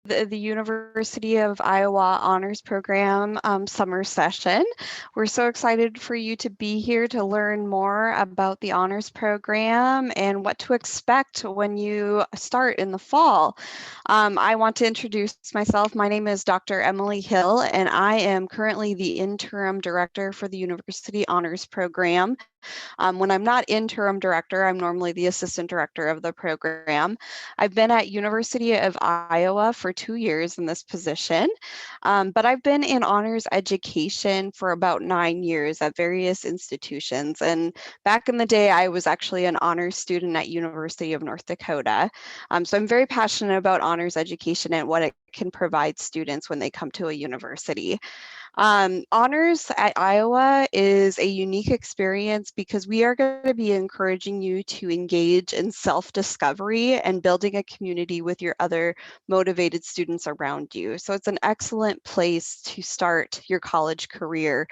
the University of Iowa Honors Program summer session. We're so excited for you to be here to learn more about the honors program and what to expect when you start in the fall. I want to introduce myself. My name is Dr. Emily Hill, and I am currently the interim director for the University Honors Program. When I'm not interim director, I'm normally the assistant director of the program. I've been at University of Iowa for 2 years in this position, but I've been in honors education for about 9 years at various institutions. And back in the day, I was actually an honors student at University of North Dakota. So I'm very passionate about honors education and what it can provide students when they come to a university. Honors at Iowa is a unique experience because we are going to be encouraging you to engage in self-discovery and building a community with your other motivated students around you. So it's an excellent place to start your college career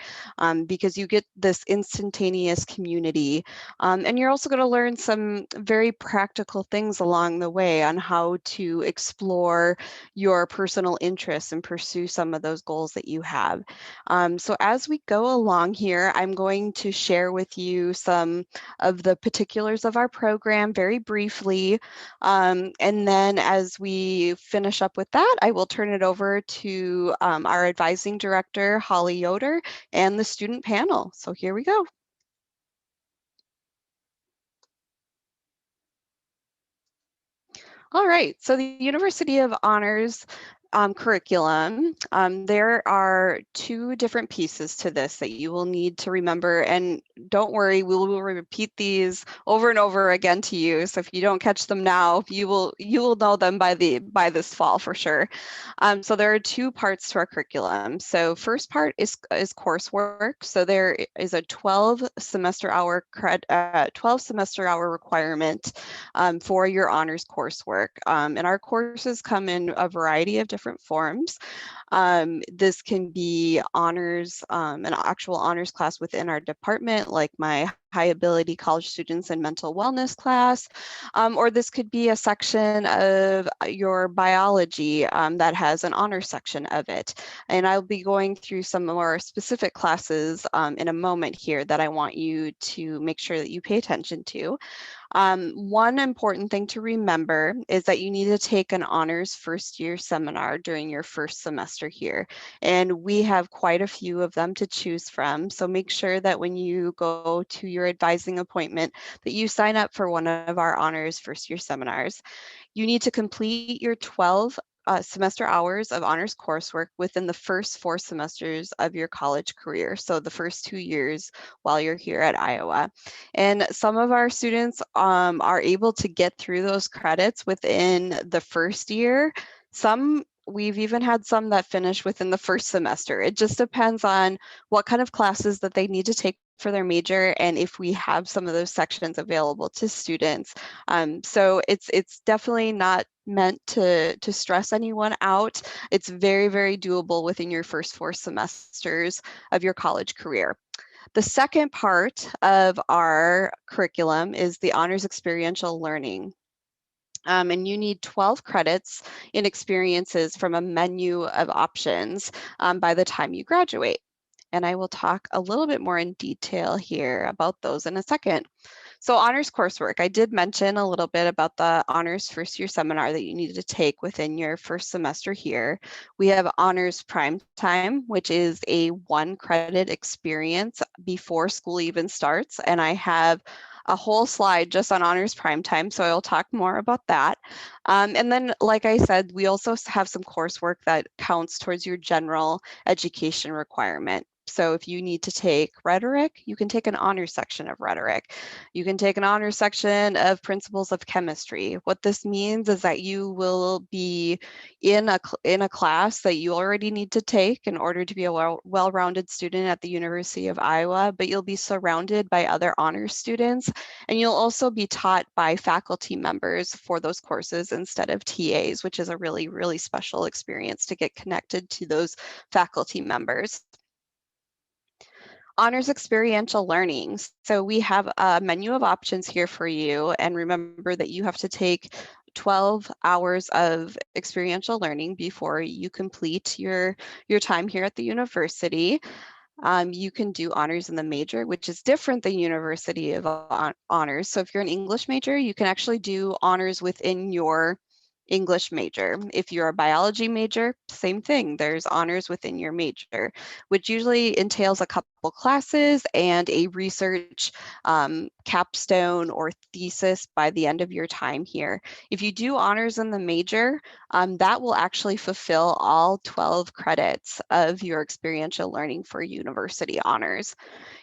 because you get this instantaneous community. And you're also going to learn some very practical things along the way on how to explore your personal interests and pursue some of those goals that you have. So as we go along here, I'm going to share with you some of the particulars of our program very briefly. And then as we finish up with that, I will turn it over to our advising director, Holly Yoder, and the student panel. So here we go. All right, so the University of Honors curriculum, there are two different pieces to this that you will need to remember. And don't worry, we will repeat these over and over again to you. So if you don't catch them now, you will know them by this fall for sure. So there are two parts to our curriculum. So first part is coursework. So there is a 12 semester hour requirement for your honors coursework. And our courses come in a variety of different forms. This can be honors, an actual honors class within our department, like my high ability college students and mental wellness class, or this could be a section of your biology that has an honor section of it. And I'll be going through some more specific classes in a moment here that I want you to make sure that you pay attention to. One important thing to remember is that you need to take an honors first year seminar during your first semester here. And we have quite a few of them to choose from. So make sure that when you go to your advising appointment that you sign up for one of our honors first year seminars. You need to complete your 12 semester hours of honors coursework within the first 4 semesters of your college career. So the first 2 years while you're here at Iowa. And some of our students are able to get through those credits within the first year. We've even had some that finish within the first semester. It just depends on what kind of classes that they need to take for their major and if we have some of those sections available to students. So it's definitely not meant to stress anyone out. It's very, very doable within your first 4 semesters of your college career. The second part of our curriculum is the honors experiential learning. And you need 12 credits in experiences from a menu of options by the time you graduate. And I will talk a little bit more in detail here about those in a second. So honors coursework, I did mention a little bit about the honors first year seminar that you need to take within your first semester here. We have honors prime time, which is a 1 credit experience before school even starts. And I have a whole slide just on honors prime time, so I'll talk more about that. And then, like I said, we also have some coursework that counts towards your general education requirement. So if you need to take rhetoric, you can take an honors section of rhetoric. You can take an honors section of principles of chemistry. What this means is that you will be in a class that you already need to take in order to be a well-rounded student at the University of Iowa, but you'll be surrounded by other honors students, and you'll also be taught by faculty members for those courses instead of TAs, which is a really, really special experience to get connected to those faculty members. Honors experiential learning. So we have a menu of options here for you. And remember that you have to take 12 hours of experiential learning before you complete your time here at the university. You can do honors in the major, which is different than University of Honors. So if you're an English major, you can actually do honors within your English major. If you're a biology major, same thing. There's honors within your major, which usually entails a couple classes and a research capstone or thesis by the end of your time here. If you do honors in the major, that will actually fulfill all 12 credits of your experiential learning for university honors.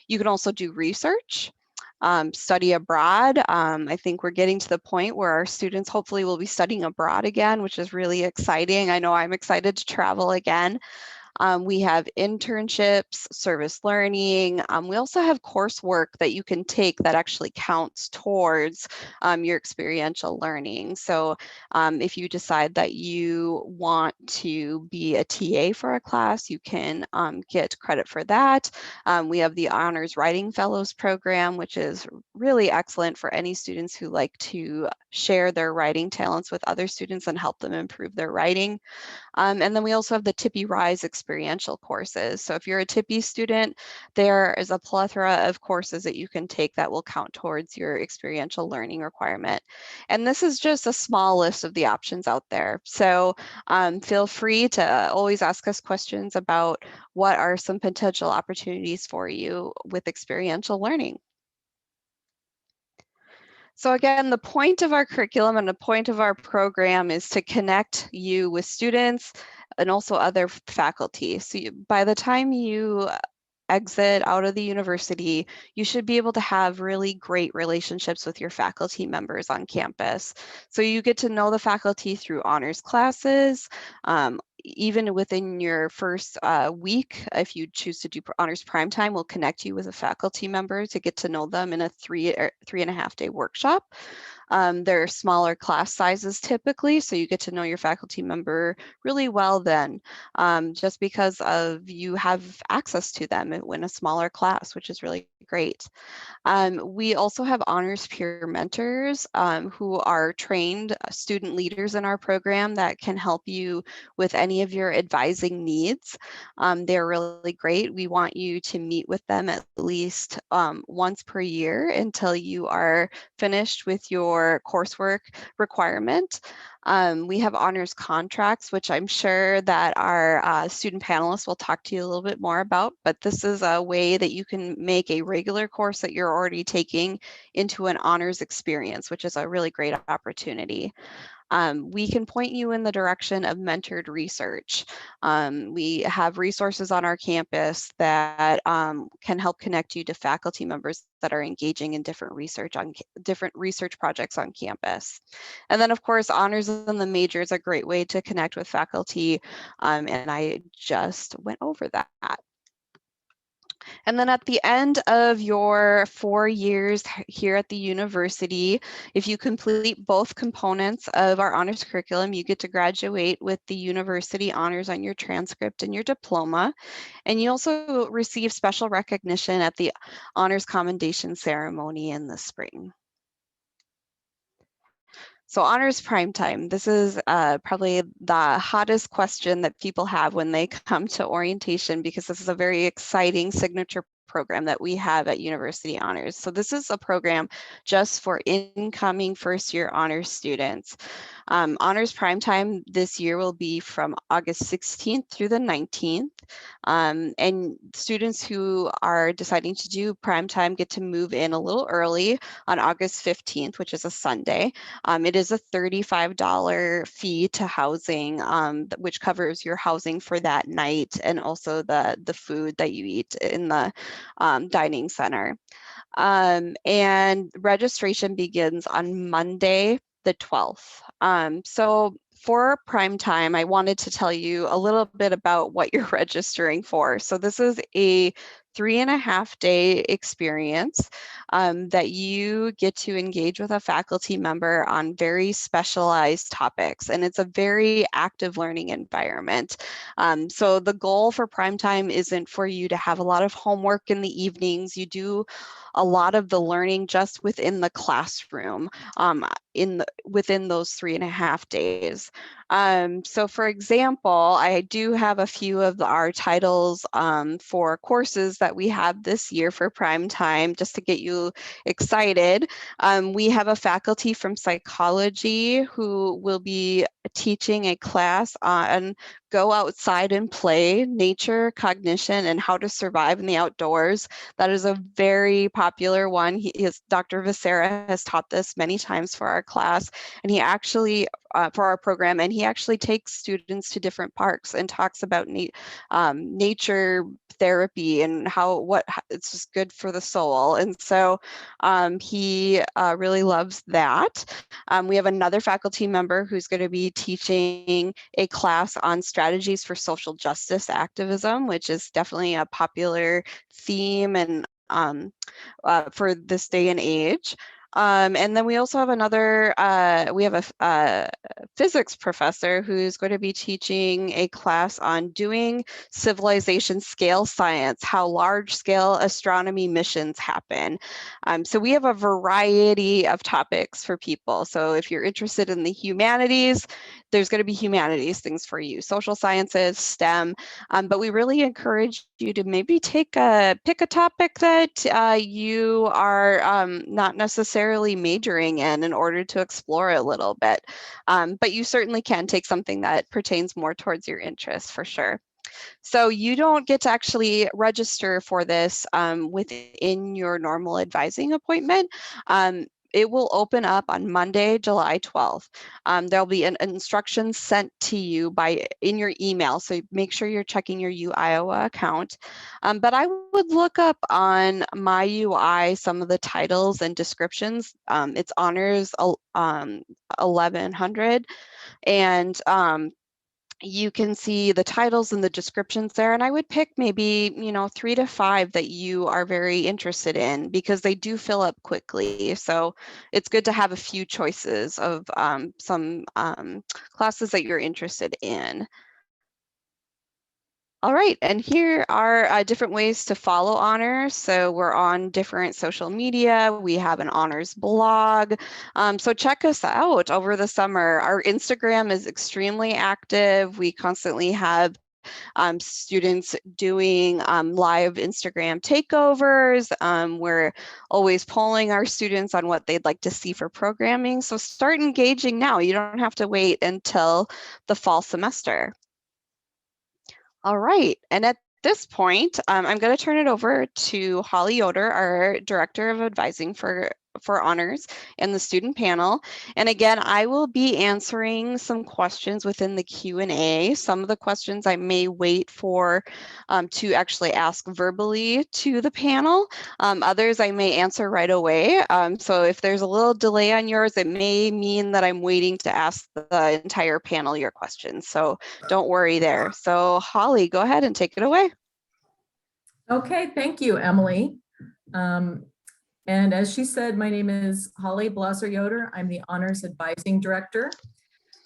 You can also do research. Study abroad. I think we're getting to the point where our students hopefully will be studying abroad again, which is really exciting. I know I'm excited to travel again. We have internships, service learning. We also have coursework that you can take that actually counts towards your experiential learning. So if you decide that you want to be a TA for a class, you can get credit for that. We have the Honors Writing Fellows program, which is really excellent for any students who like to share their writing talents with other students and help them improve their writing. And then we also have the Tippy Rise experiential courses. So if you're a Tippy student, there is a plethora of courses that you can take that will count towards your experiential learning requirement. And this is just a small list of the options out there. So feel free to always ask us questions about what are some potential opportunities for you with experiential learning. So again, the point of our curriculum and the point of our program is to connect you with students and also other faculty. So by the time you exit out of the university, you should be able to have really great relationships with your faculty members on campus. So you get to know the faculty through honors classes, even within your first week. If you choose to do honors prime time, we'll connect you with a faculty member to get to know them in a 3.5 day workshop. They're smaller class sizes typically, so you get to know your faculty member really well then, just because of you have access to them in a smaller class, which is really great. We also have honors peer mentors who are trained student leaders in our program that can help you with any of your advising needs. They're really great. We want you to meet with them at least once per year until you are finished with your coursework requirement. We have honors contracts, which I'm sure that our student panelists will talk to you a little bit more about, but this is a way that you can make a regular course that you're already taking into an honors experience, which is a really great opportunity. We can point you in the direction of mentored research. We have resources on our campus that can help connect you to faculty members that are engaging in different research projects on campus. And then of course, honors in the major is a great way to connect with faculty. And I just went over that. And then at the end of your 4 years here at the university, if you complete both components of our honors curriculum, you get to graduate with the university honors on your transcript and your diploma. And you also receive special recognition at the honors commendation ceremony in the spring. So honors prime time. This is probably the hottest question that people have when they come to orientation, because this is a very exciting signature program that we have at University Honors. So this is a program just for incoming first year honors students. Honors prime time this year will be from August 16th through the 19th. And students who are deciding to do prime time get to move in a little early on August 15th, which is a Sunday. It is a $35 fee to housing, which covers your housing for that night and also the food that you eat in the dining center. And registration begins on Monday, the 12th. So for prime time, I wanted to tell you a little bit about what you're registering for. So this is a 3.5-day experience that you get to engage with a faculty member on very specialized topics. And it's a very active learning environment. So the goal for Primetime isn't for you to have a lot of homework in the evenings. You do a lot of the learning just within the classroom within those 3.5 days. So for example, I do have a few of our titles for courses that we have this year for Prime Time, just to get you excited. We have a faculty from psychology who will be teaching a class on go outside and play, nature, cognition, and how to survive in the outdoors. That is a very popular one. Dr. Becerra has taught this many times for our class, and he actually, for our program, and he actually takes students to different parks and talks about nature therapy and how it's just good for the soul. And so he really loves that. We have another faculty member who's going to be teaching a class on strategies for social justice activism, which is definitely a popular theme and for this day and age. And then we also have we have a physics professor who's going to be teaching a class on doing civilization scale science, how large scale astronomy missions happen. So we have a variety of topics for people. So if you're interested in the humanities, there's going to be humanities things for you, social sciences, STEM, but we really encourage you to maybe pick a topic that you are not necessarily majoring in order to explore a little bit. But you certainly can take something that pertains more towards your interests for sure. So you don't get to actually register for this within your normal advising appointment. It will open up on Monday, July 12th. There'll be an instruction sent to you in your email, so make sure you're checking your UIowa account. But I would look up on my UI some of the titles and descriptions. It's Honors 1100, and you can see the titles and the descriptions there, and I would pick maybe 3 to 5 that you are very interested in, because they do fill up quickly. So it's good to have a few choices of some classes that you're interested in. All right, and here are different ways to follow honors. So we're on different social media. We have an honors blog. So check us out over the summer. Our Instagram is extremely active. We constantly have students doing live Instagram takeovers. We're always polling our students on what they'd like to see for programming. So start engaging now. You don't have to wait until the fall semester. All right, and at this point, I'm going to turn it over to Holly Yoder, our Director of Advising for Honors and the student panel. And again, I will be answering some questions within the Q&A. Some of the questions I may wait for to actually ask verbally to the panel. Others I may answer right away. So if there's a little delay on yours, it may mean that I'm waiting to ask the entire panel your questions. So don't worry there. So Holly, go ahead and take it away. Okay, thank you, Emily. And as she said, my name is Holly Blaser-Yoder. I'm the Honors Advising Director.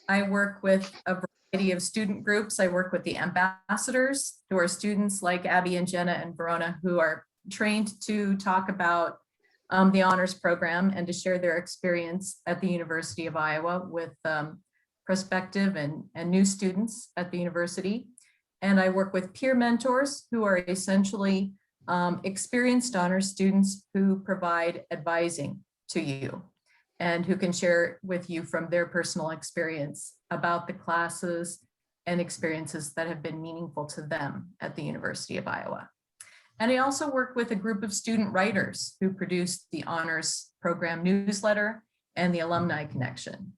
I work with a variety of student groups. I work with the ambassadors, who are students like Abby and Jenna and Verona, who are trained to talk about the honors program and to share their experience at the University of Iowa with prospective and new students at the university. And I work with peer mentors, who are essentially experienced honors students who provide advising to you and who can share with you from their personal experience about the classes and experiences that have been meaningful to them at the University of Iowa. And I also work with a group of student writers who produce the honors program newsletter and the Alumni Connection.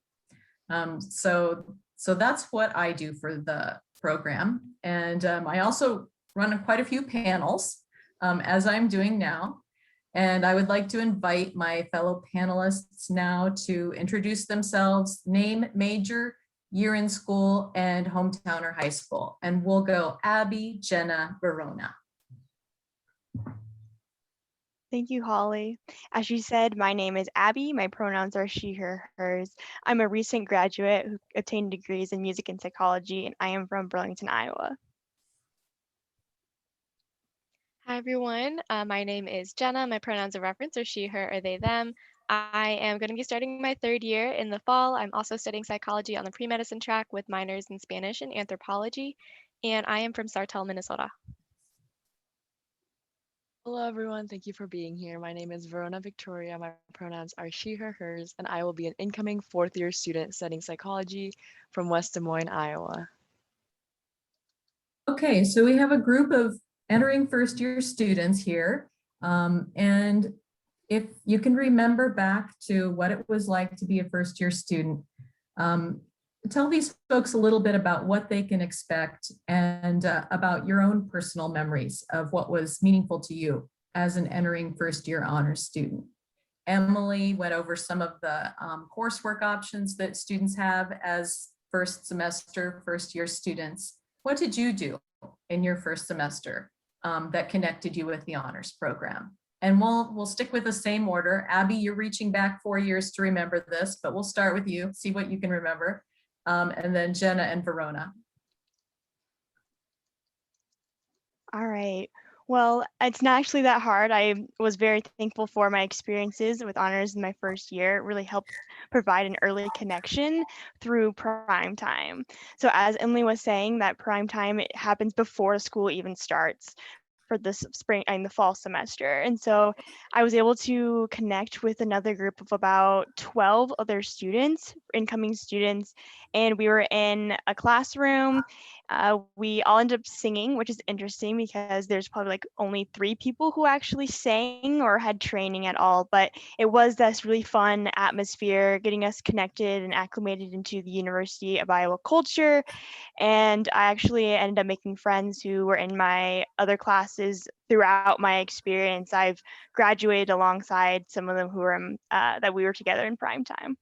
So that's what I do for the program. And I also run quite a few panels, as I'm doing now. And I would like to invite my fellow panelists now to introduce themselves, name, major, year in school, and hometown or high school. And we'll go Abby, Jenna, Verona. Thank you, Holly. As she said, my name is Abby. My pronouns are she, her, hers. I'm a recent graduate who obtained degrees in music and psychology, and I am from Burlington, Iowa. Hi, everyone. My name is Jenna. My pronouns of reference are she, her, or they, them. I am going to be starting my third year in the fall. I'm also studying psychology on the pre-medicine track with minors in Spanish and anthropology, and I am from Sartell, Minnesota. Hello, everyone. Thank you for being here. My name is Verona Victoria. My pronouns are she, her, hers, and I will be an incoming fourth-year student studying psychology from West Des Moines, Iowa. Okay, so we have a group of entering first year students here. And if you can remember back to what it was like to be a first year student, tell these folks a little bit about what they can expect and about your own personal memories of what was meaningful to you as an entering first year honors student. Emily went over some of the coursework options that students have as first semester, first year students. What did you do in your first semester that connected you with the honors program? And we'll stick with the same order. Abby, you're reaching back 4 years to remember this, but we'll start with you, see what you can remember. And then Jenna and Verona. All right. Well, it's not actually that hard. I was very thankful for my experiences with honors in my first year. It really helped provide an early connection through prime time. So as Emily was saying, that prime time, it happens before school even starts for this spring and the fall semester. And so I was able to connect with another group of about 12 other students, incoming students, and we were in a classroom. We all ended up singing, which is interesting because there's probably like only 3 people who actually sang or had training at all. But it was this really fun atmosphere, getting us connected and acclimated into the University of Iowa culture. And I actually ended up making friends who were in my other classes throughout my experience. I've graduated alongside some of them who were that we were together in prime time.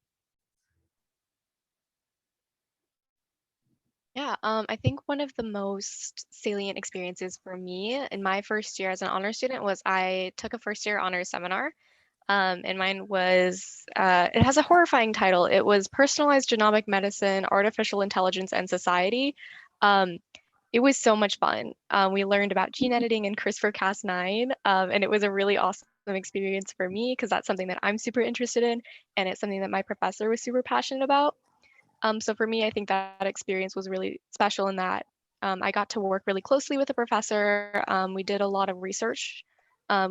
Yeah, I think one of the most salient experiences for me in my first year as an honor student was I took a first year honors seminar. And mine was, it has a horrifying title. It was Personalized Genomic Medicine, Artificial Intelligence, and Society. Um, it was so much fun. We learned about gene editing and CRISPR-Cas9, and it was a really awesome experience for me because that's something that I'm super interested in, and it's something that my professor was super passionate about. So for me, I think that experience was really special in that I got to work really closely with the professor. We did a lot of research.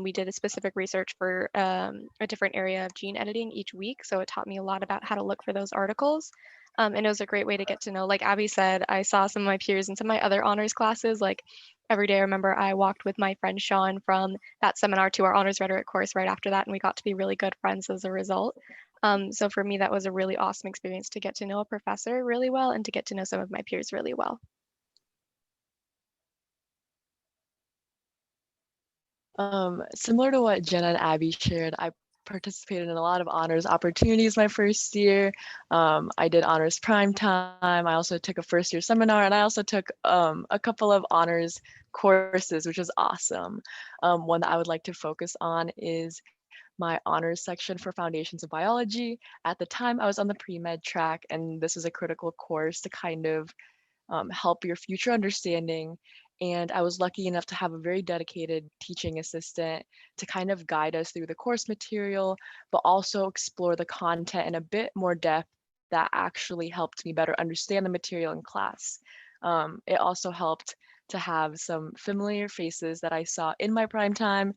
We did a specific research for a different area of gene editing each week. So it taught me a lot about how to look for those articles. And it was a great way to get to know, like Abby said, I saw some of my peers in some of my other honors classes. Like every day, I remember I walked with my friend Sean from that seminar to our honors rhetoric course right after that. And we got to be really good friends as a result. So for me, that was a really awesome experience to get to know a professor really well and to get to know some of my peers really well. Similar to what Jenna and Abby shared, I participated in a lot of honors opportunities my first year. I did honors prime time. I also took a first year seminar, and I also took a couple of honors courses, which was awesome. One that I would like to focus on is my honors section for Foundations of Biology. At the time, I was on the pre-med track, and this is a critical course to kind of help your future understanding. And I was lucky enough to have a very dedicated teaching assistant to kind of guide us through the course material, but also explore the content in a bit more depth that actually helped me better understand the material in class. It also helped to have some familiar faces that I saw in my prime time,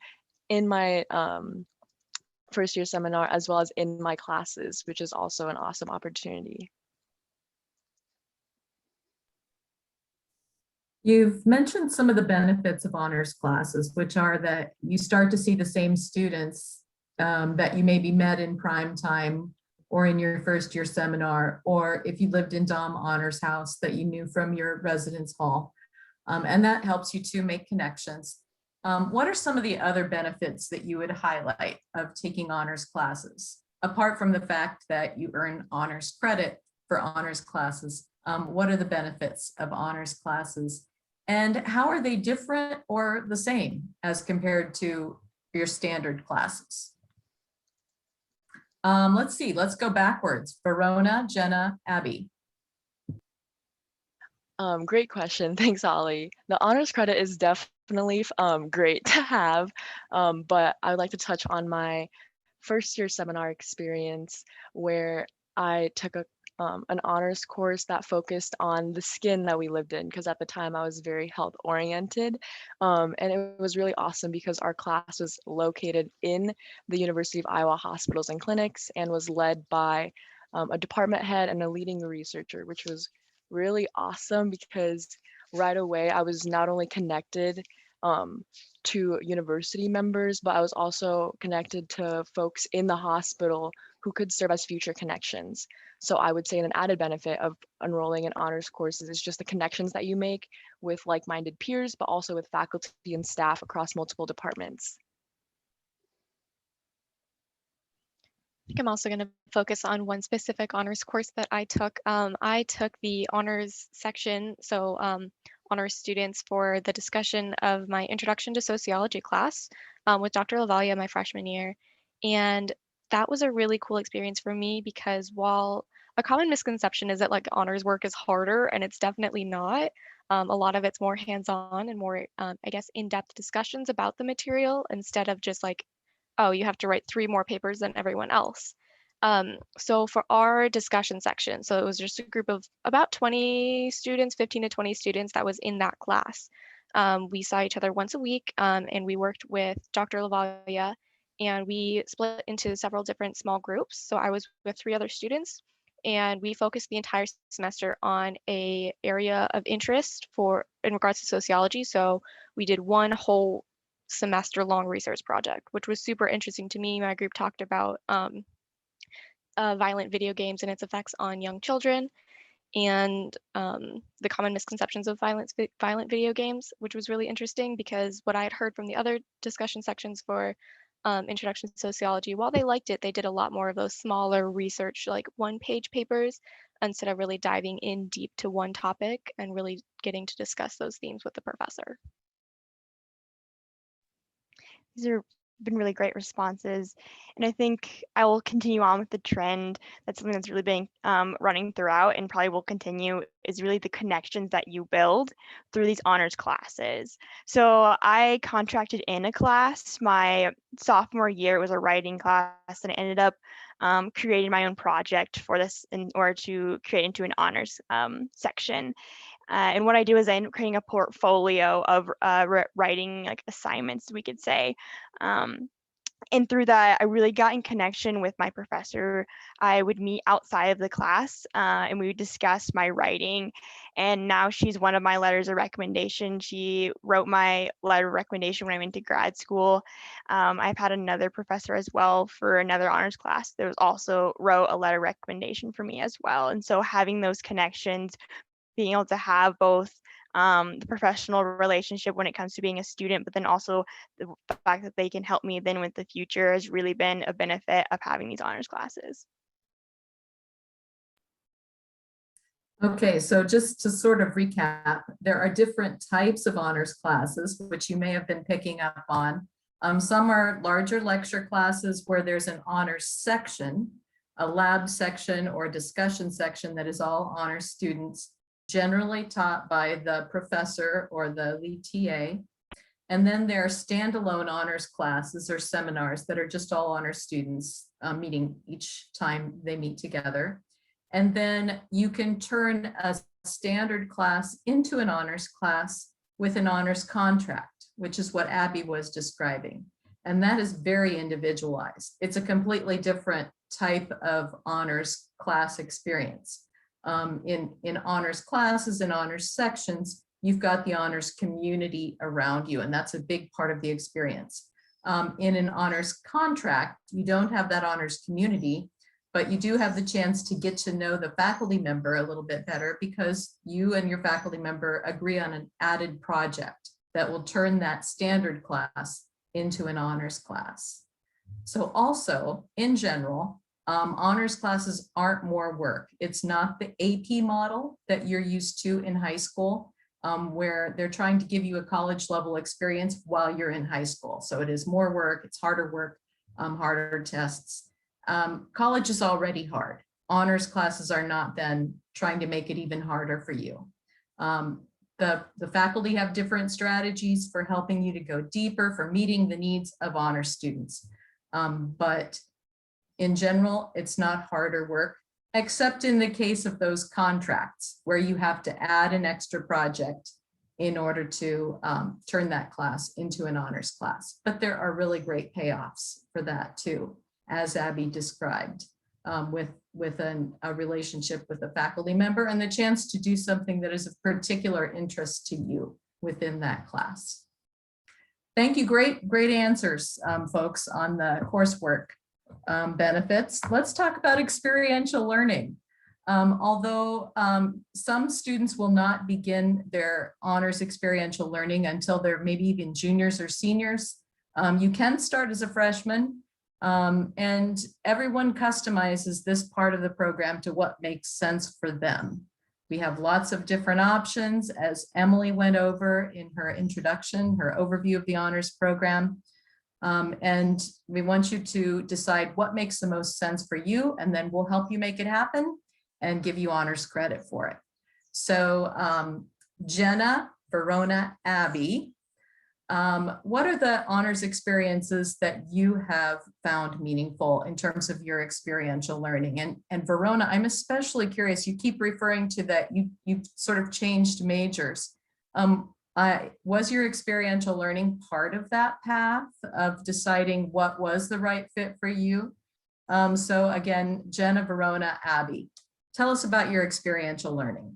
in my first year seminar, as well as in my classes, which is also an awesome opportunity. You've mentioned some of the benefits of honors classes, which are that you start to see the same students that you maybe met in prime time or in your first year seminar, or if you lived in Dom Honors House that you knew from your residence hall. And that helps you to make connections. What are some of the other benefits that you would highlight of taking honors classes? Apart from the fact that you earn honors credit for honors classes, what are the benefits of honors classes? And how are they different or the same as compared to your standard classes? Let's see, let's go backwards. Verona, Jenna, Abby. Great question. Thanks, Ollie. The honors credit is definitely great to have, but I would like to touch on my first year seminar experience where I took an honors course that focused on the skin that we lived in, because at the time I was very health oriented. And it was really awesome because our class was located in the University of Iowa hospitals and clinics and was led by a department head and a leading researcher, which was really awesome because right away I was not only connected to university members, but I was also connected to folks in the hospital who could serve as future connections. So I would say an added benefit of enrolling in honors courses is just the connections that you make with like-minded peers, but also with faculty and staff across multiple departments. I think I'm also going to focus on one specific honors course that I took. I took the honors section, so honors students, for the discussion of my Introduction to Sociology class with Dr. LaValia my freshman year. And that was a really cool experience for me because while a common misconception is that like honors work is harder, and it's definitely not. A lot of it's more hands-on and more, I guess, in-depth discussions about the material instead of just like, oh, you have to write 3 more papers than everyone else. So for our discussion section, so it was just a group of about 20 students, 15 to 20 students that was in that class. We saw each other once a week, and we worked with Dr. LaValia, and we split into several different small groups. So I was with 3 other students, and we focused the entire semester on a area of interest in regards to sociology. So we did one whole semester long research project, which was super interesting to me. My group talked about violent video games and its effects on young children, and the common misconceptions of violent video games, which was really interesting because what I had heard from the other discussion sections for Introduction to Sociology, while they liked it, they did a lot more of those smaller research, like 1-page papers, instead of really diving in deep to one topic and really getting to discuss those themes with the professor. These have been really great responses. And I think I will continue on with the trend. That's something that's really been running throughout and probably will continue, is really the connections that you build through these honors classes. So I contracted in a class my sophomore year. It was a writing class, and I ended up creating my own project for this in order to create into an honors section. And what I do is I end up creating a portfolio of writing like assignments, we could say. And through that, I really got in connection with my professor. I would meet outside of the class and we would discuss my writing. And now she's one of my letters of recommendation. She wrote my letter of recommendation when I went to grad school. I've had another professor as well for another honors class that was also wrote a letter of recommendation for me as well. And so having those connections, being able to have both the professional relationship when it comes to being a student, but then also the fact that they can help me then with the future has really been a benefit of having these honors classes. Okay, so just to sort of recap, there are different types of honors classes, which you may have been picking up on. Some are larger lecture classes where there's an honors section, a lab section or discussion section that is all honors students, generally taught by the professor or the lead TA. And then there are standalone honors classes or seminars that are just all honors students meeting each time they meet together. And then you can turn a standard class into an honors class with an honors contract, which is what Abby was describing. And that is very individualized. It's a completely different type of honors class experience. In honors classes and honors sections, you've got the honors community around you, and that's a big part of the experience. In an honors contract, you don't have that honors community, but you do have the chance to get to know the faculty member a little bit better because you and your faculty member agree on an added project that will turn that standard class into an honors class. So also, in general, honors classes aren't more work. It's not the AP model that you're used to in high school. where they're trying to give you a college level experience while you're in high school. So it is more work, it's harder work, harder tests. College is already hard. Honors classes are not then trying to make it even harder for you. The faculty have different strategies for helping you to go deeper, for meeting the needs of honor students. But in general, it's not harder work, except in the case of those contracts where you have to add an extra project in order to turn that class into an honors class. But there are really great payoffs for that too, as Abby described, with a relationship with a faculty member and the chance to do something that is of particular interest to you within that class. Thank you, great answers, folks, on the coursework benefits. Let's talk about experiential learning. Although some students will not begin their honors experiential learning until they're maybe even juniors or seniors, you can start as a freshman, and everyone customizes this part of the program to what makes sense for them. We have lots of different options, as Emily went over in her introduction, her overview of the honors program. And we want you to decide what makes the most sense for you, and then we'll help you make it happen and give you honors credit for it. So Jenna, Verona, Abby, what are the honors experiences that you have found meaningful in terms of your experiential learning? And Verona, I'm especially curious, you keep referring to that you sort of changed majors. Was your experiential learning part of that path of deciding what was the right fit for you? So again, Jenna, Verona, Abby, tell us about your experiential learning.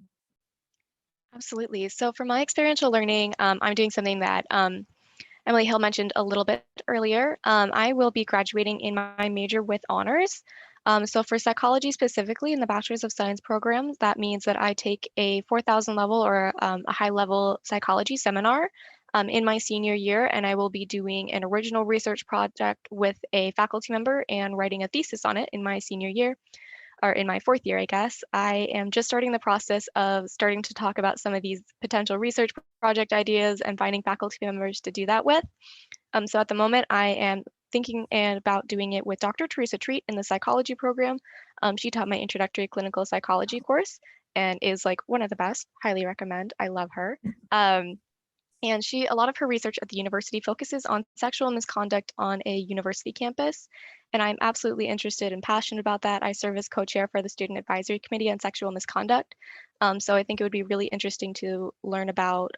Absolutely. So for my experiential learning, I'm doing something that Emily Hill mentioned a little bit earlier. I will be graduating in my major with honors. So for psychology specifically in the Bachelor's of Science program, that means that I take a 4,000 level or a high level psychology seminar in my senior year, and I will be doing an original research project with a faculty member and writing a thesis on it in my senior year, or in my fourth year, I guess. I am just starting the process of starting to talk about some of these potential research project ideas and finding faculty members to do that with. So at the moment, I am thinking about doing it with Dr. Teresa Treat in the psychology program. She taught my introductory clinical psychology course and is like one of the best. Highly recommend. I love her. And a lot of her research at the university focuses on sexual misconduct on a university campus. And I'm absolutely interested and passionate about that. I serve as co-chair for the Student Advisory Committee on Sexual Misconduct. So I think it would be really interesting to learn about,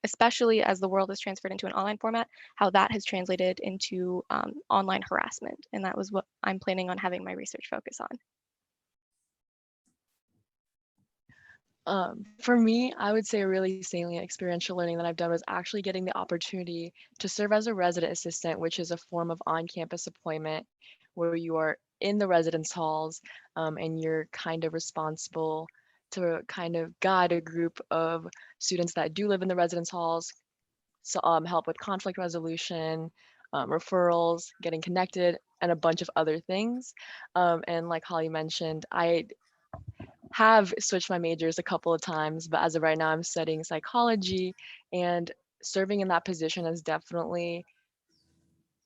especially as the world is transferred into an online format, how that has translated into online harassment. And that was what I'm planning on having my research focus on. For me, I would say a really salient experiential learning that I've done was actually getting the opportunity to serve as a resident assistant, which is a form of on-campus employment where you are in the residence halls and you're kind of responsible to kind of guide a group of students that do live in the residence halls, so help with conflict resolution, referrals, getting connected, and a bunch of other things. And like Holly mentioned, I have switched my majors a couple of times, but as of right now, I'm studying psychology, and serving in that position has definitely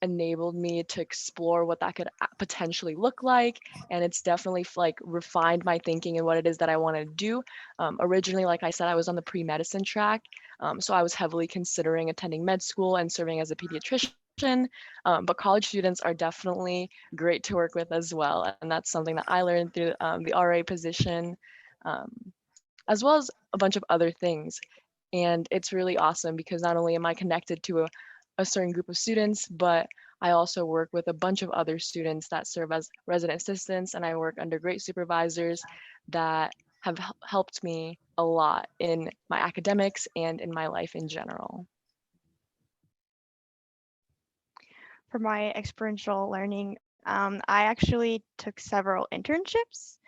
enabled me to explore what that could potentially look like. And it's definitely like refined my thinking and what it is that I want to do. Originally, like I said, I was on the pre-medicine track. So I was heavily considering attending med school and serving as a pediatrician. But college students are definitely great to work with as well. And that's something that I learned through the RA position, as well as a bunch of other things. And it's really awesome because not only am I connected to a certain group of students, but I also work with a bunch of other students that serve as resident assistants, and I work under great supervisors that have helped me a lot in my academics and in my life in general. For my experiential learning, I actually took several internships.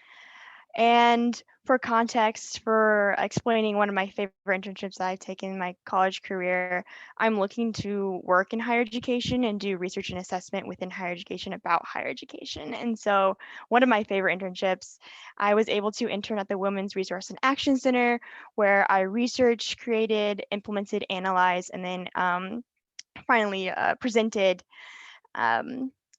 And for context, for explaining one of my favorite internships that I've taken in my college career, I'm looking to work in higher education and do research and assessment within higher education about higher education. And so one of my favorite internships, I was able to intern at the Women's Resource and Action Center, where I researched, created, implemented, analyzed, and then finally presented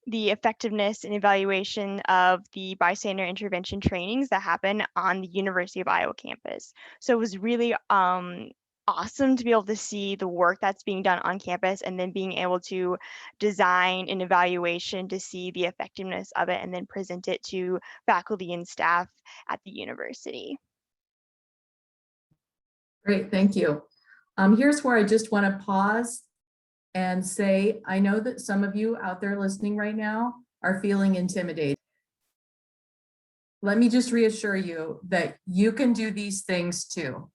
the effectiveness and evaluation of the bystander intervention trainings that happen on the University of Iowa campus. So it was really awesome to be able to see the work that's being done on campus and then being able to design an evaluation to see the effectiveness of it and then present it to faculty and staff at the university. Great, thank you. Here's where I just want to pause and say, I know that some of you out there listening right now are feeling intimidated. Let me just reassure you that you can do these things too.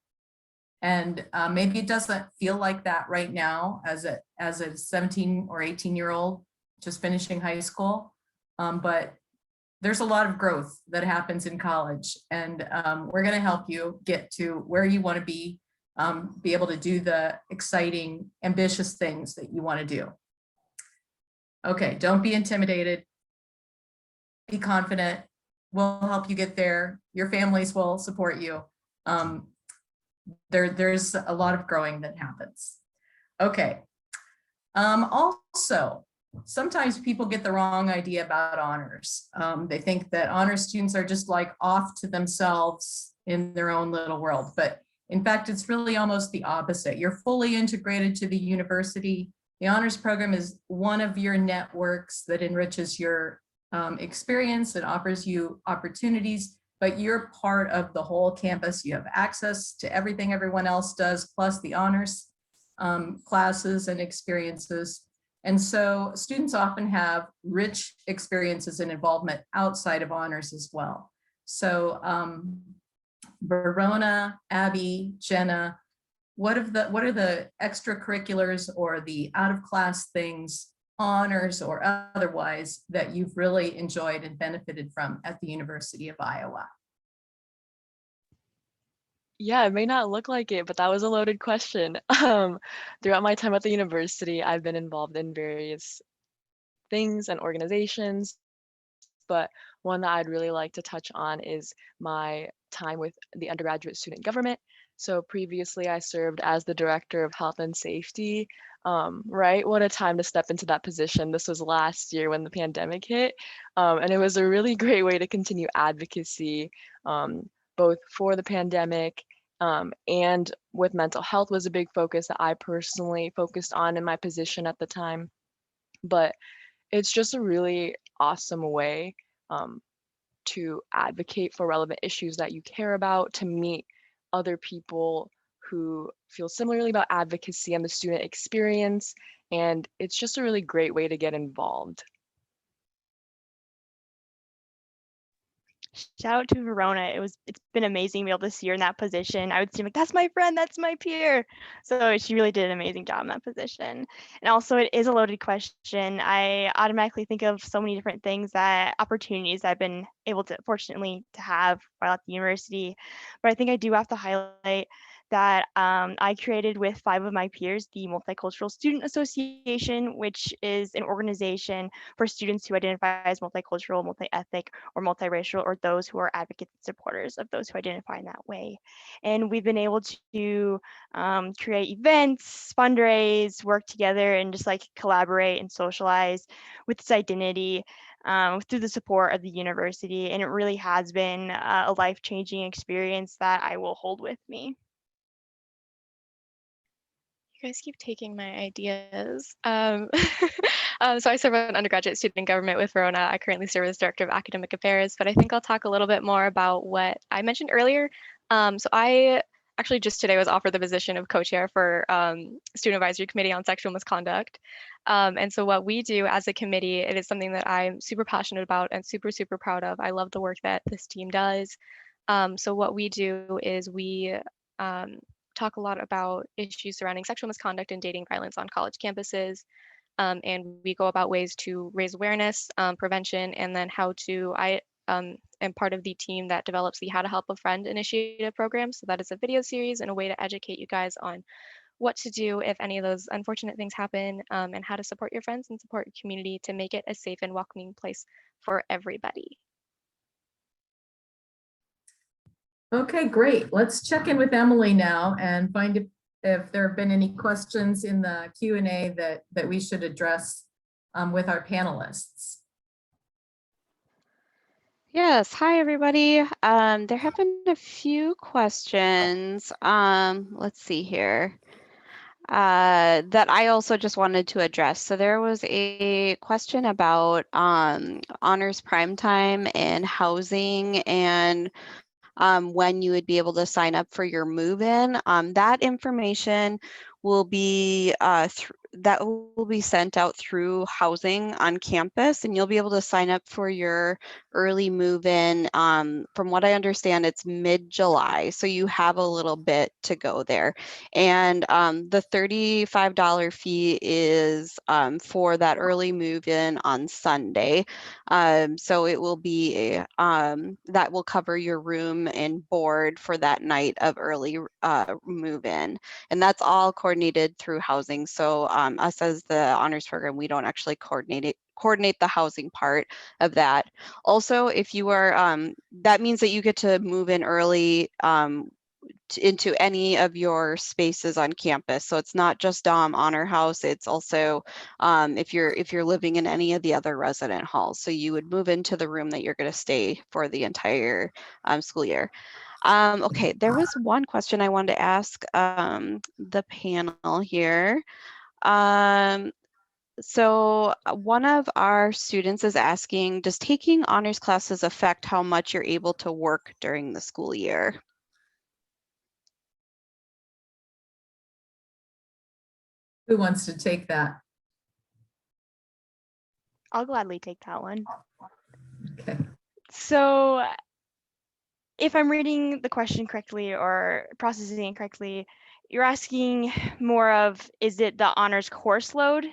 And maybe it doesn't feel like that right now as a 17 or 18-year-old just finishing high school, but there's a lot of growth that happens in college, and we're going to help you get to where you want to be able to do the exciting, ambitious things that you want to do. Okay, don't be intimidated. Be confident. We'll help you get there. Your families will support you. There's a lot of growing that happens. Okay. Also, sometimes people get the wrong idea about honors. They think that honor students are just like off to themselves in their own little world, but in fact, it's really almost the opposite. You're fully integrated to the university. The honors program is one of your networks that enriches your experience and offers you opportunities, but you're part of the whole campus. You have access to everything everyone else does, plus the honors classes and experiences. And so students often have rich experiences and involvement outside of honors as well. So Verona, Abby, Jenna, what are the extracurriculars or the out of class things, honors or otherwise, that you've really enjoyed and benefited from at the University of Iowa? Yeah, it may not look like it, but that was a loaded question. Throughout my time at the university, I've been involved in various things and organizations, but one that I'd really like to touch on is my time with the undergraduate student government. So previously I served as the director of health and safety, right? What a time to step into that position. This was last year when the pandemic hit. And it was a really great way to continue advocacy, both for the pandemic and with mental health was a big focus that I personally focused on in my position at the time. But it's just a really awesome way to advocate for relevant issues that you care about, to meet other people who feel similarly about advocacy and the student experience. And it's just a really great way to get involved. Shout out to Verona. It's been amazing to be able to see her in that position. I would see like, that's my friend, that's my peer. So she really did an amazing job in that position. And also it is a loaded question. I automatically think of so many different things opportunities I've been able to fortunately to have while at the university. But I think I do have to highlight that I created with 5 of my peers the Multicultural Student Association, which is an organization for students who identify as multicultural, multi-ethnic, or multiracial, or those who are advocates and supporters of those who identify in that way. And we've been able to create events, fundraise, work together, and just like collaborate and socialize with this identity through the support of the university. And it really has been a life-changing experience that I will hold with me. You guys keep taking my ideas. So I serve an undergraduate student in government with Verona. I currently serve as Director of Academic Affairs, but I think I'll talk a little bit more about what I mentioned earlier. So I actually just today was offered the position of co-chair for Student Advisory Committee on Sexual Misconduct. And so what we do as a committee, it is something that I'm super passionate about and super, super proud of. I love the work that this team does. So what we do is we talk a lot about issues surrounding sexual misconduct and dating violence on college campuses. And we go about ways to raise awareness, prevention, and then how to am part of the team that develops the How to Help a Friend initiative program. So that is a video series and a way to educate you guys on what to do if any of those unfortunate things happen, and how to support your friends and support your community to make it a safe and welcoming place for everybody. Okay, great. Let's check in with Emily now and find if there have been any questions in the Q&A that we should address with our panelists. Yes, hi everybody. There have been a few questions. Let's see here. That I also just wanted to address. So there was a question about honors prime time and housing and when you would be able to sign up for your move-in. That information will be sent out through housing on campus, and you'll be able to sign up for your early move-in. From what I understand, it's mid-July, so you have a little bit to go there. And the $35 fee is for that early move-in on Sunday. So it will be that will cover your room and board for that night of early move-in, and that's all coordinated through housing. So us as the honors program, we don't actually coordinate the housing part of that. Also, if you are, that means that you get to move in early into any of your spaces on campus. So it's not just Honor House, it's also if you're living in any of the other resident halls. So you would move into the room that you're going to stay for the entire school year. Okay, there was one question I wanted to ask the panel here. So one of our students is asking, does taking honors classes affect how much you're able to work during the school year? Who wants to take that? I'll gladly take that one. Okay. So if I'm reading the question correctly or processing it correctly, you're asking more of, is it the honors course load?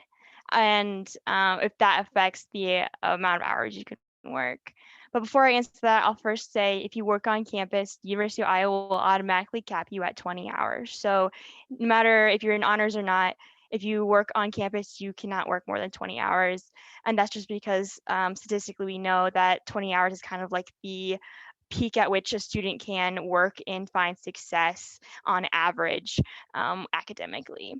And if that affects the amount of hours you can work. But before I answer that, I'll first say if you work on campus, University of Iowa will automatically cap you at 20 hours. So no matter if you're in honors or not, if you work on campus, you cannot work more than 20 hours. And that's just because statistically we know that 20 hours is kind of like the peak at which a student can work and find success on average academically.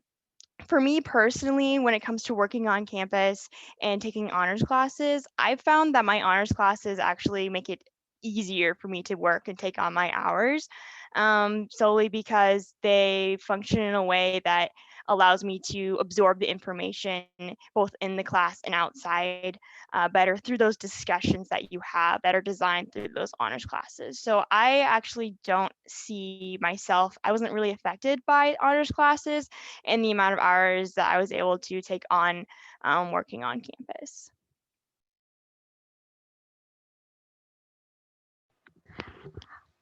For me personally, when it comes to working on campus and taking honors classes, I've found that my honors classes actually make it easier for me to work and take on my hours, solely because they function in a way that allows me to absorb the information both in the class and outside better through those discussions that you have that are designed through those honors classes. So I actually don't see myself, I wasn't really affected by honors classes and the amount of hours that I was able to take on working on campus.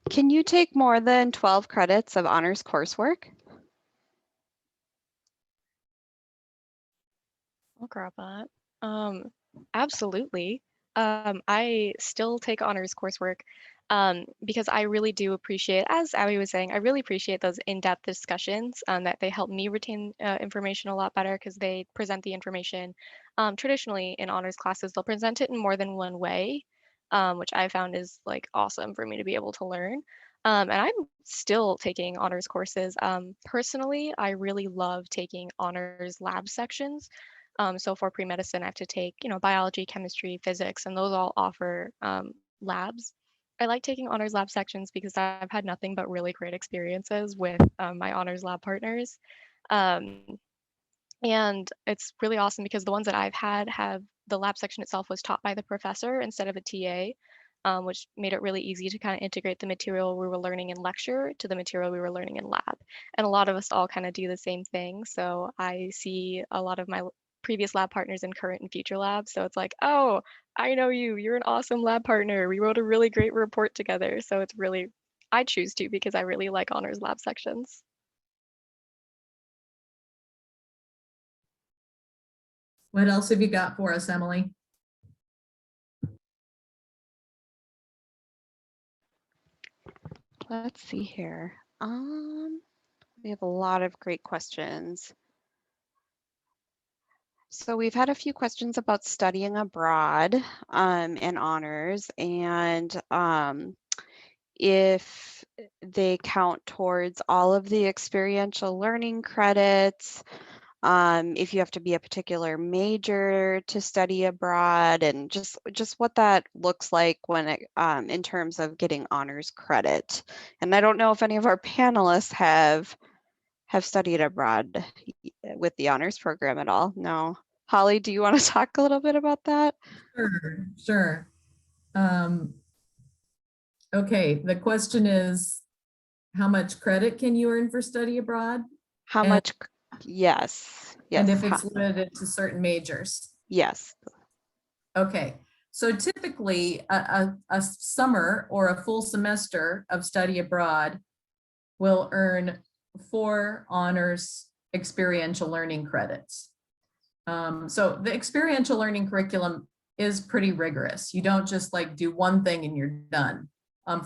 Can you take more than 12 credits of honors coursework? I'll grab that. Absolutely. I still take honors coursework because I really do appreciate, as Abby was saying, I really appreciate those in-depth discussions that they help me retain information a lot better because they present the information. Traditionally in honors classes, they'll present it in more than one way, which I found is like awesome for me to be able to learn. And I'm still taking honors courses. Personally, I really love taking honors lab sections. So for pre-medicine, I have to take, biology, chemistry, physics, and those all offer labs. I like taking honors lab sections because I've had nothing but really great experiences with my honors lab partners. Um, and it's really awesome because the ones that I've had have the lab section itself was taught by the professor instead of a TA, which made it really easy to kind of integrate the material we were learning in lecture to the material we were learning in lab. And a lot of us all kind of do the same thing. So I see a lot of my previous lab partners in current and future labs. So it's like, oh, I know you. You're an awesome lab partner. We wrote a really great report together. So it's really, I choose to because I really like honors lab sections. What else have you got for us, Emily? let's see here. We have a lot of great questions. So we've had a few questions about studying abroad and honors, and if they count towards all of the experiential learning credits, if you have to be a particular major to study abroad, and just what that looks like when it in terms of getting honors credit. And I don't know if any of our panelists have studied abroad with the honors program at all. No. Holly, do you want to talk a little bit about that? Sure. Okay, the question is, how much credit can you earn for study abroad? How And- much? Yes. And Yes. if it's limited to certain majors? Yes. Okay, so typically a summer or a full semester of study abroad will earn 4 honors experiential learning credits. So the experiential learning curriculum is pretty rigorous. You don't just like do one thing and you're done.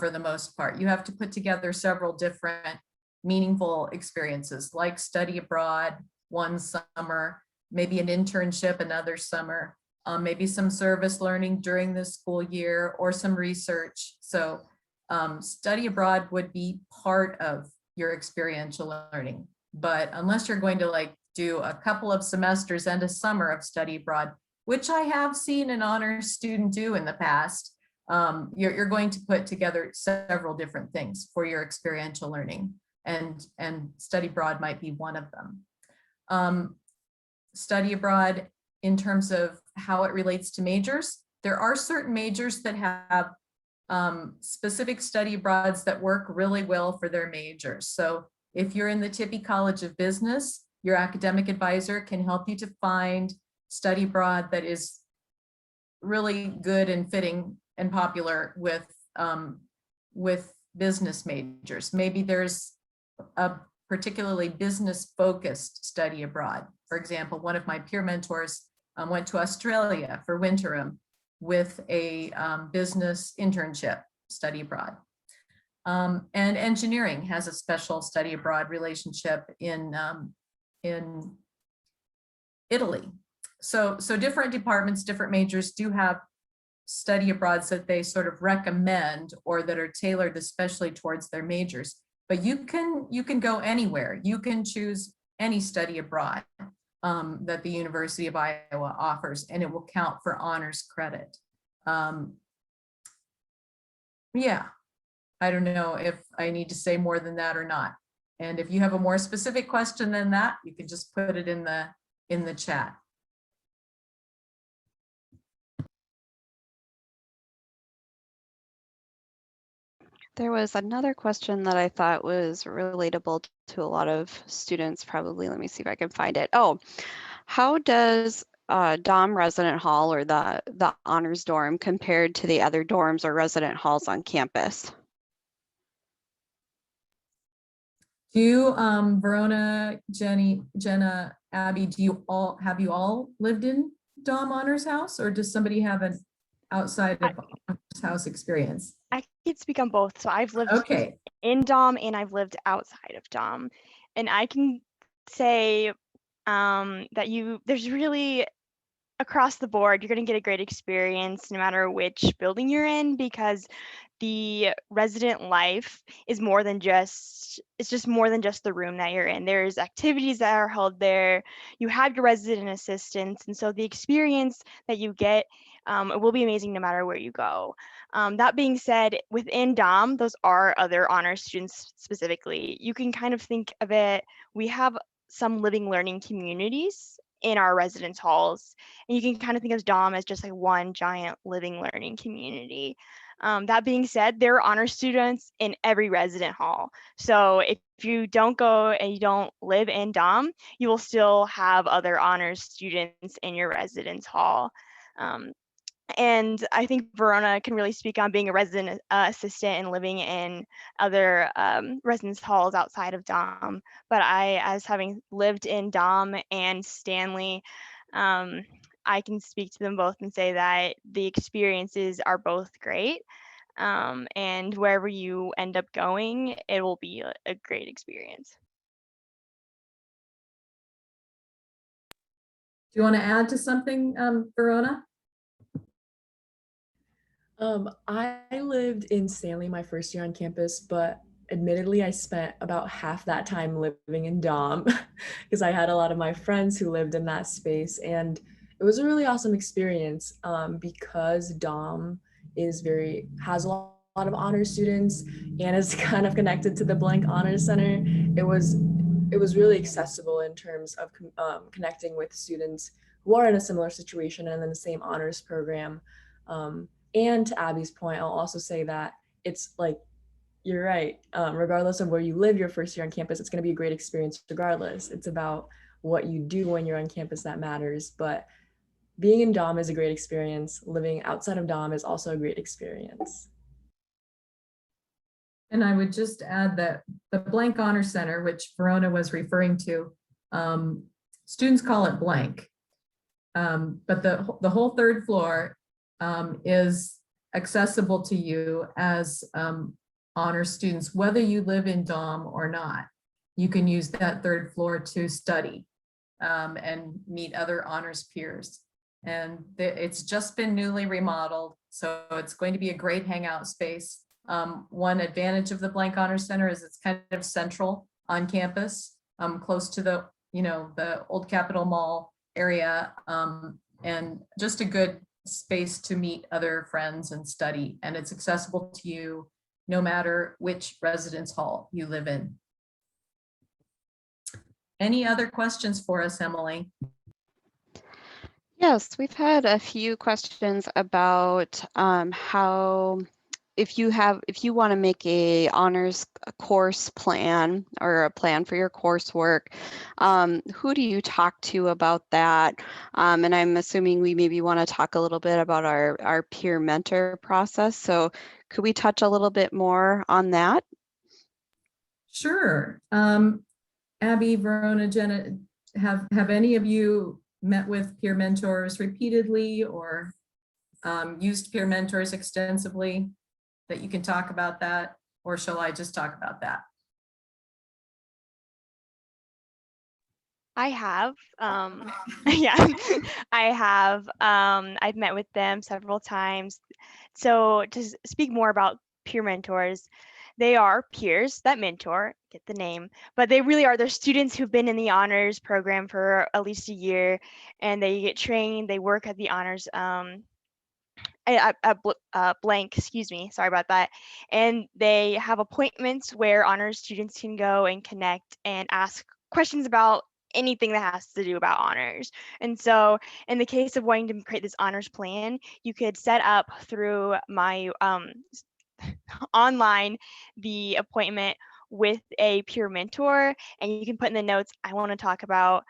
For the most part, you have to put together several different meaningful experiences, like study abroad one summer, maybe an internship another summer, maybe some service learning during the school year, or some research. So study abroad would be part of your experiential learning. But unless you're going to like do a couple of semesters and a summer of study abroad, which I have seen an honors student do in the past, you're going to put together several different things for your experiential learning, and study abroad might be one of them. Study abroad, in terms of how it relates to majors, there are certain majors that have specific study abroads that work really well for their majors. So if you're in the Tippie College of Business, your academic advisor can help you to find study abroad that is really good and fitting and popular with business majors. Maybe there's a particularly business focused study abroad. For example, one of my peer mentors went to Australia for Winterim with a business internship study abroad. And engineering has a special study abroad relationship in Italy. So different departments, different majors do have study abroads that they sort of recommend or that are tailored especially towards their majors. But you can go anywhere. You can choose any study abroad that the University of Iowa offers, and it will count for honors credit. Yeah, I don't know if I need to say more than that or not. And if you have a more specific question than that, you can just put it in the chat. There was another question that I thought was relatable to a lot of students, probably. Let me see if I can find it. Oh, how does DOM resident hall, or the honors dorm, compared to the other dorms or resident halls on campus? Do you, Verona, Jenna, Abby, have you all lived in DOM Honors House, or does somebody have an outside of Honors House experience? I could speak on both. So I've lived Okay, in DOM and I've lived outside of DOM. And I can say that there's really, across the board, you're going to get a great experience no matter which building you're in, because the resident life is more than just, it's just more than just the room that you're in. There's activities that are held there. You have your resident assistants. And so the experience that you get it will be amazing no matter where you go. That being said, within DOM, those are other honors students specifically. You can kind of think of it, we have some living learning communities in our residence halls, and you can kind of think of DOM as just like one giant living learning community. That being said, there are honor students in every resident hall. So if you don't go and you don't live in DOM, you will still have other honors students in your residence hall. And I think Verona can really speak on being a resident assistant and living in other residence halls outside of DOM. But I, as having lived in DOM and Stanley, I can speak to them both and say that the experiences are both great. And wherever you end up going, it will be a great experience. Do you want to add to something, Verona? I lived in Stanley my first year on campus, but admittedly, I spent about half that time living in Dom because I had a lot of my friends who lived in that space. And it was a really awesome experience because Dom has a lot of honor students and is kind of connected to the Blank Honor Center. It was really accessible in terms of connecting with students who are in a similar situation and in the same honors program. And to Abby's point, I'll also say that it's like, you're right. Regardless of where you live your first year on campus, it's going to be a great experience regardless. It's about what you do when you're on campus that matters. But being in Dom is a great experience. Living outside of Dom is also a great experience. And I would just add that the Blank Honor Center, which Verona was referring to, students call it blank. But the whole third floor is accessible to you as honor students, whether you live in Dom or not. You can use that third floor to study and meet other honors peers. And it's just been newly remodeled, so it's going to be a great hangout space. One advantage of the Blank Honor Center is it's kind of central on campus, close to the old Capitol Mall area, and just a good space to meet other friends and study. And it's accessible to you no matter which residence hall you live in. Any other questions for us, Emily? Yes, we've had a few questions about how if you want to make a honors course plan or a plan for your coursework, who do you talk to about that? And I'm assuming we maybe want to talk a little bit about our peer mentor process. So could we touch a little bit more on that? Sure. Abby, Verona, Jenna, have any of you met with peer mentors repeatedly or used peer mentors extensively that you can talk about that, or shall I just talk about that? I have, yeah, I have. I've met with them several times. So to speak more about peer mentors, they are peers that mentor, get the name, but they really are, they're students who've been in the honors program for at least a year, and they get trained, they work at the honors, blank, excuse me, sorry about that. And they have appointments where honors students can go and connect and ask questions about anything that has to do about honors. And so in the case of wanting to create this honors plan, you could set up through my online the appointment with a peer mentor, and you can put in the notes, I want to talk about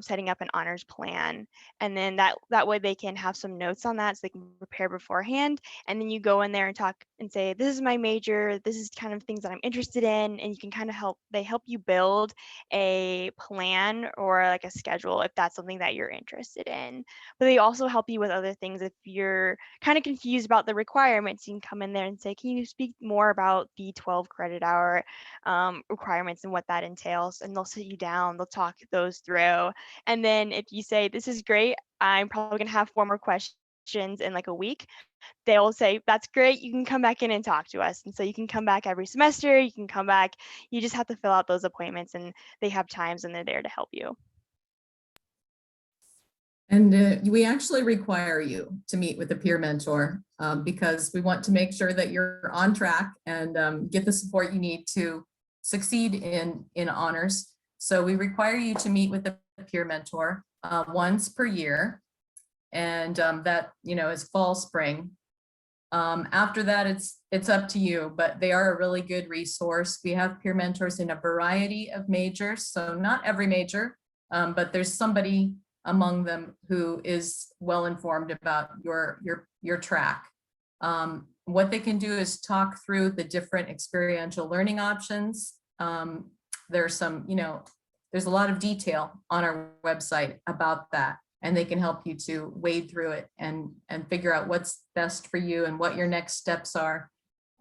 setting up an honors plan, and then that way they can have some notes on that so they can prepare beforehand. And then you go in there and talk and say, this is my major, this is kind of things that I'm interested in, and you can kind of help you build a plan or like a schedule if that's something that you're interested in. But they also help you with other things. If you're kind of confused about the requirements, you can come in there and say, can you speak more about the 12 credit hour requirements and what that entails? And they'll sit you down, they'll talk those through. And then if you say, this is great, I'm probably gonna have 4 more questions in like a week, they'll say, that's great, you can come back in and talk to us. And so you can come back every semester, you can come back, you just have to fill out those appointments, and they have times and they're there to help you. And we actually require you to meet with a peer mentor because we want to make sure that you're on track and get the support you need to succeed in honors. So we require you to meet with a peer mentor once per year, and that is fall, spring. After that, it's up to you, but they are a really good resource. We have peer mentors in a variety of majors, so not every major, but there's somebody among them who is well informed about your track. What they can do is talk through the different experiential learning options. There's a lot of detail on our website about that, and they can help you to wade through it and figure out what's best for you and what your next steps are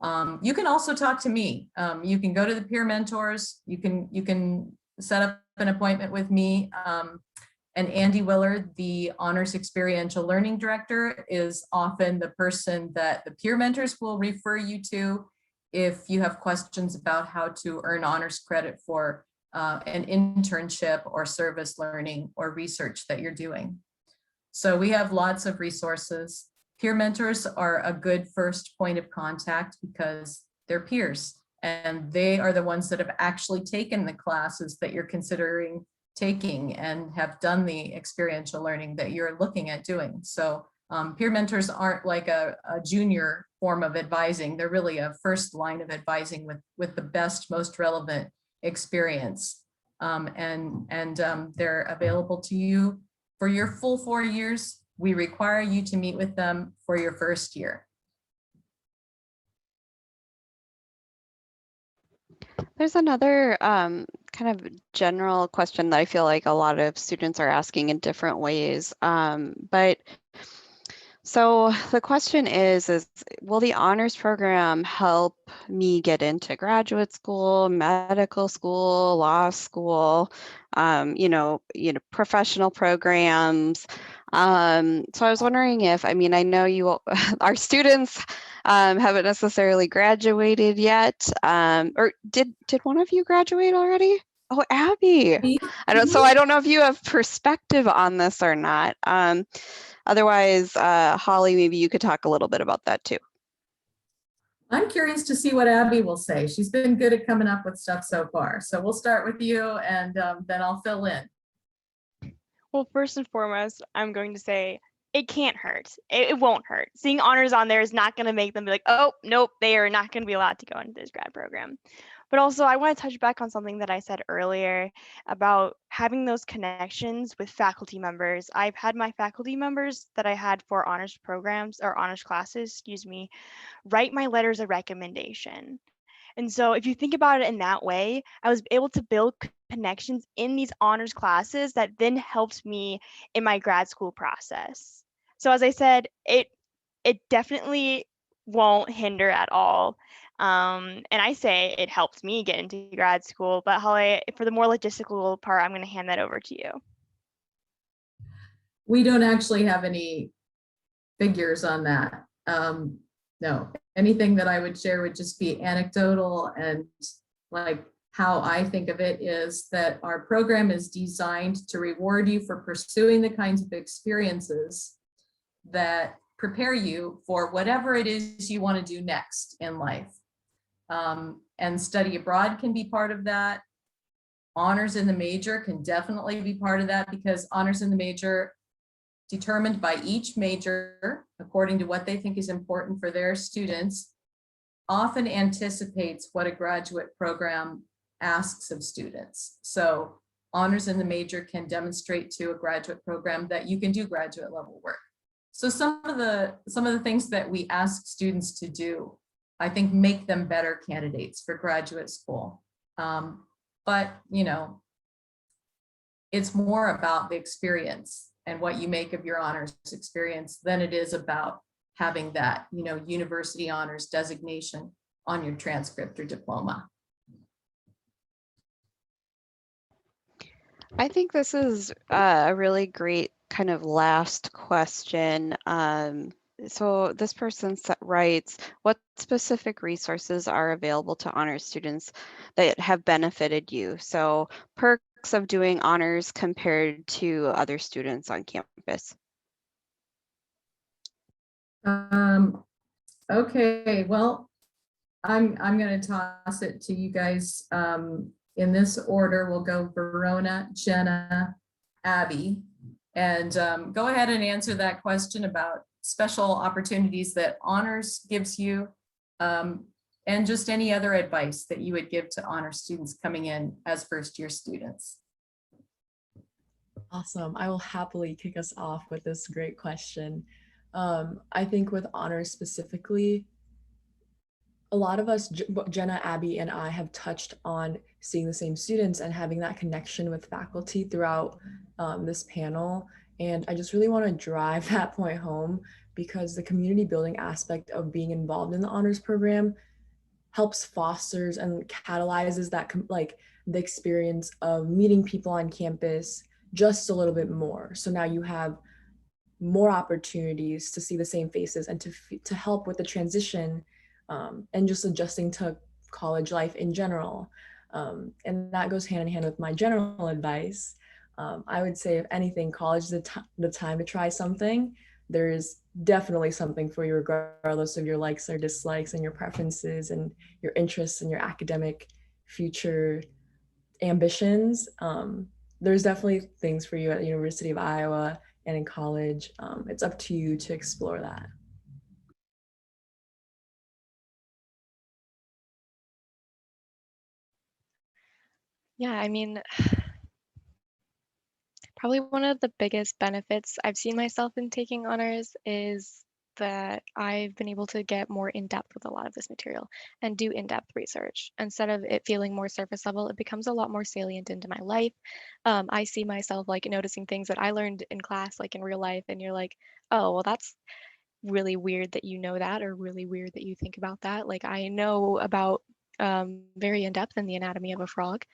You can also talk to me. You can go to the peer mentors. You can set up an appointment with me. And Andy Willard, the Honors Experiential Learning Director, is often the person that the peer mentors will refer you to if you have questions about how to earn honors credit for an internship or service learning or research that you're doing. So we have lots of resources. Peer mentors are a good first point of contact because they're peers and they are the ones that have actually taken the classes that you're considering taking and have done the experiential learning that you're looking at doing. So peer mentors aren't like a junior form of advising. They're really a first line of advising with the best, most relevant experience. They're available to you for your full 4 years. We require you to meet with them for your first year. There's another kind of general question that I feel like a lot of students are asking in different ways. So the question is, will the honors program help me get into graduate school, medical school, law school, professional programs? So I was wondering if, I know you, our students haven't necessarily graduated yet, or did one of you graduate already? Oh, Abby. So I don't know if you have perspective on this or not. Otherwise, Holly, maybe you could talk a little bit about that too. I'm curious to see what Abby will say. She's been good at coming up with stuff so far. So we'll start with you and then I'll fill in. Well, first and foremost, I'm going to say it can't hurt. It won't hurt. Seeing honors on there is not going to make them be like, oh, nope, they are not going to be allowed to go into this grad program. But also, I want to touch back on something that I said earlier about having those connections with faculty members. I've had my faculty members that I had for honors programs or honors classes, write my letters of recommendation. And so if you think about it in that way, I was able to build connections in these honors classes that then helped me in my grad school process. So as I said, it definitely won't hinder at all. And I say it helped me get into grad school, but Holly, for the more logistical part, I'm going to hand that over to you. We don't actually have any figures on that. No, anything that I would share would just be anecdotal, and like how I think of it is that our program is designed to reward you for pursuing the kinds of experiences that prepare you for whatever it is you want to do next in life. And study abroad can be part of that. Honors in the major can definitely be part of that, because honors in the major, determined by each major according to what they think is important for their students, often anticipates what a graduate program asks of students. So honors in the major can demonstrate to a graduate program that you can do graduate level work. So some of the things that we ask students to do, I think, make them better candidates for graduate school. But it's more about the experience and what you make of your honors experience than it is about having that, university honors designation on your transcript or diploma. I think this is a really great kind of last question. So this person writes, what specific resources are available to honors students that have benefited you? So perks of doing honors compared to other students on campus. Okay, well, I'm going to toss it to you guys in this order. We'll go Verona, Jenna, Abby, and go ahead and answer that question about special opportunities that honors gives you, and just any other advice that you would give to honor students coming in as first-year students. Awesome. I will happily kick us off with this great question. I think with honors specifically, a lot of us, Jenna, Abby, and I have touched on seeing the same students and having that connection with faculty throughout this panel. And I just really want to drive that point home because the community building aspect of being involved in the honors program helps fosters and catalyzes that like the experience of meeting people on campus just a little bit more. So now you have more opportunities to see the same faces and to help with the transition and just adjusting to college life in general. And that goes hand in hand with my general advice. I would say, if anything, college is the time to try something. There is definitely something for you, regardless of your likes or dislikes and your preferences and your interests and your academic future ambitions. There's definitely things for you at the University of Iowa and in college. It's up to you to explore that. Yeah, I mean, probably one of the biggest benefits I've seen myself in taking honors is that I've been able to get more in depth with a lot of this material and do in-depth research. Instead of it feeling more surface level, it becomes a lot more salient into my life. I see myself like noticing things that I learned in class, like in real life, and you're like, oh, well, that's really weird that you know that, or really weird that you think about that. Like I know about very in depth in the anatomy of a frog.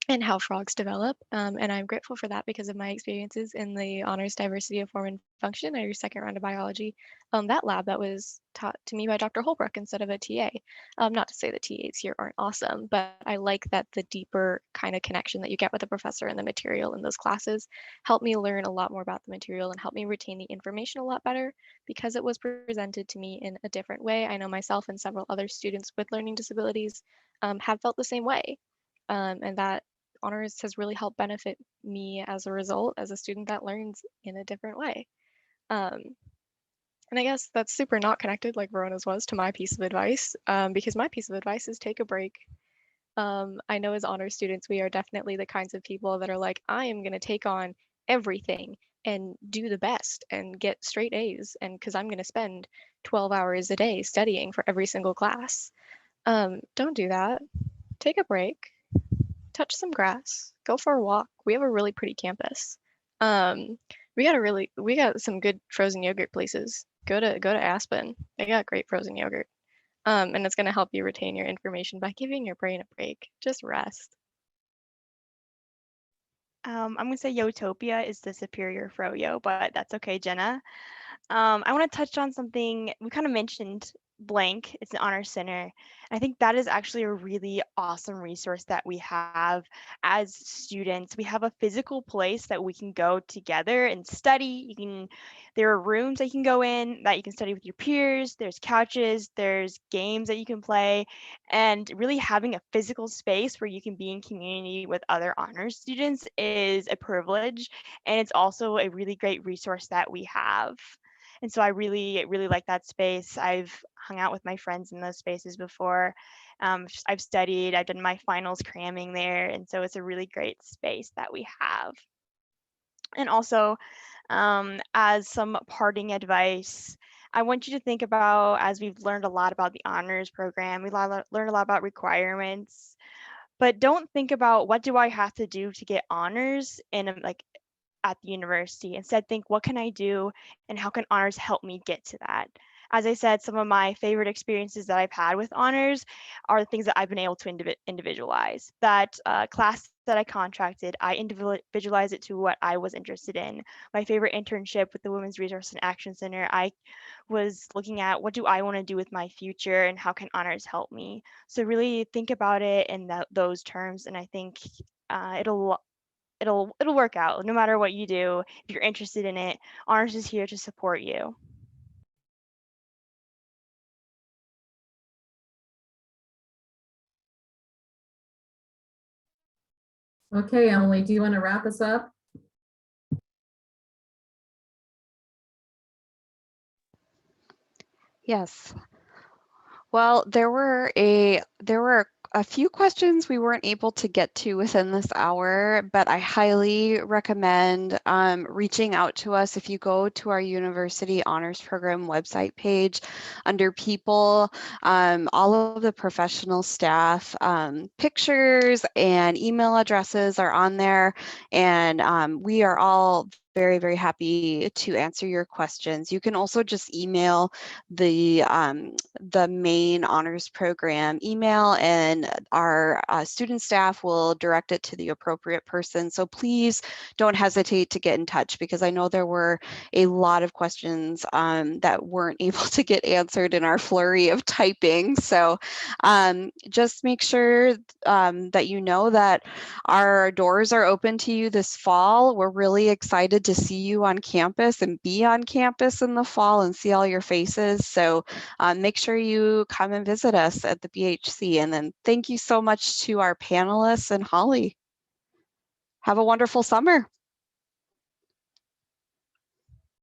And how frogs develop. And I'm grateful for that because of my experiences in the honors diversity of form and function, or your second round of biology. That lab that was taught to me by Dr. Holbrook instead of a TA. Not to say the TAs here aren't awesome, but I like that the deeper kind of connection that you get with the professor and the material in those classes helped me learn a lot more about the material and help me retain the information a lot better because it was presented to me in a different way. I know myself and several other students with learning disabilities have felt the same way. And that honors has really helped benefit me as a result, as a student that learns in a different way. And I guess that's super not connected, like Verona's was, to my piece of advice, because my piece of advice is take a break. I know as honor students, we are definitely the kinds of people that are like, I am going to take on everything and do the best and get straight A's, and because I'm going to spend 12 hours a day studying for every single class. Don't do that. Take a break. Touch some grass, go for a walk. We have a really pretty campus. We got some good frozen yogurt places. Go to Aspen. They got great frozen yogurt. And it's gonna help you retain your information by giving your brain a break. Just rest. I'm gonna say Yotopia is the superior froyo, but that's okay, Jenna. I want to touch on something we kind of mentioned. Blank, it's an honor center. I think that is actually a really awesome resource that we have as students. We have a physical place that we can go together and study. There are rooms that you can go in that you can study with your peers. There's couches, there's games that you can play, and really having a physical space where you can be in community with other honors students is a privilege, and it's also a really great resource that we have. And so I really, really like that space. I've hung out with my friends in those spaces before. I've studied, I've done my finals cramming there. And so it's a really great space that we have. And also, as some parting advice, I want you to think about, as we've learned a lot about the honors program, we learned a lot about requirements, but don't think about what do I have to do to get honors in like at the university. Instead, think, what can I do and how can honors help me get to that? As I said, some of my favorite experiences that I've had with honors are the things that I've been able to individualize. That class that I contracted, I individualized it to what I was interested in. My favorite internship with the Women's Resource and Action Center, I was looking at what do I want to do with my future and how can honors help me. So really think about it in those terms, and I think it'll work out no matter what you do. If you're interested in it, honors is here to support you. Okay, Emily, do you want to wrap us up? Yes. Well, there were a few questions we weren't able to get to within this hour, but I highly recommend reaching out to us. If you go to our University Honors Program website page, under people, all of the professional staff pictures and email addresses are on there, and we are all very, very happy to answer your questions. You can also just email the main honors program email, and our student staff will direct it to the appropriate person. So please don't hesitate to get in touch, because I know there were a lot of questions that weren't able to get answered in our flurry of typing. So just make sure that you know that our doors are open to you this fall. We're really excited to see you on campus and be on campus in the fall and see all your faces. So make sure you come and visit us at the BHC. And then thank you so much to our panelists and Holly. Have a wonderful summer.